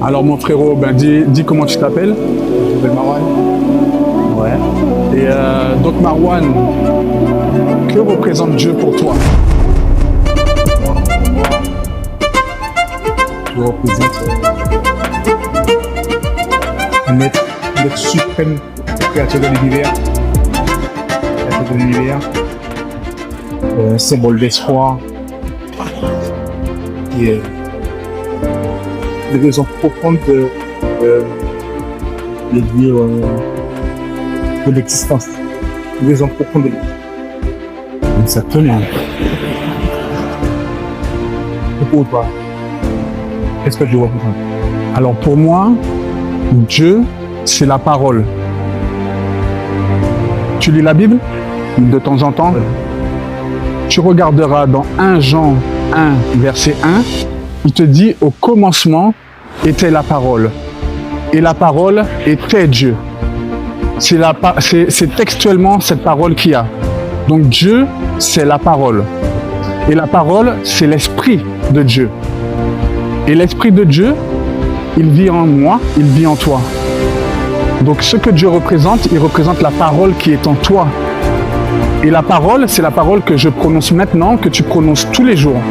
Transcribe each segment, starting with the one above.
Alors mon frérot, ben dis comment tu t'appelles. Je m'appelle Marwan. Ouais. Et donc Marwan, que représente Dieu pour toi? Dieu représente l'être suprême, créateur de l'univers. Créateur de l'univers. Un symbole d'espoir. Qui est des raisons profondes de dire de l'existence. Des raisons profondes de l'existence. Exactement. Et pour toi, qu'est-ce que Dieu représente? Alors pour moi, Dieu, c'est la parole. Tu lis la Bible de temps en temps? Tu regarderas dans 1 Jean 1, verset 1, il te dit au commencement était la parole. Et la parole était Dieu. C'est textuellement cette parole qu'il y a. Donc Dieu, c'est la parole. Et la parole, c'est l'esprit de Dieu. Et l'esprit de Dieu, il vit en moi, il vit en toi. Donc ce que Dieu représente, il représente la parole qui est en toi. Et la parole, c'est la parole que je prononce maintenant, que tu prononces tous les jours.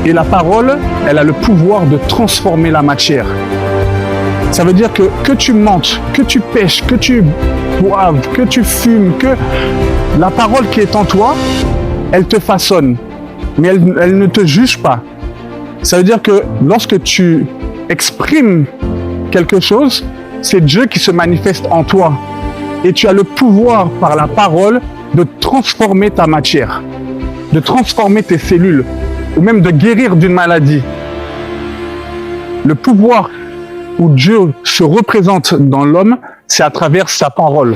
Et la parole, elle a le pouvoir de transformer la matière. Ça veut dire que tu mentes, que tu pêches, que tu boives, que tu fumes, que la parole qui est en toi, elle te façonne. Mais elle ne te juge pas. Ça veut dire que lorsque tu exprimes quelque chose, c'est Dieu qui se manifeste en toi. Et tu as le pouvoir par la parole de transformer ta matière, de transformer tes cellules, ou même de guérir d'une maladie. Le pouvoir où Dieu se représente dans l'homme, c'est à travers sa parole.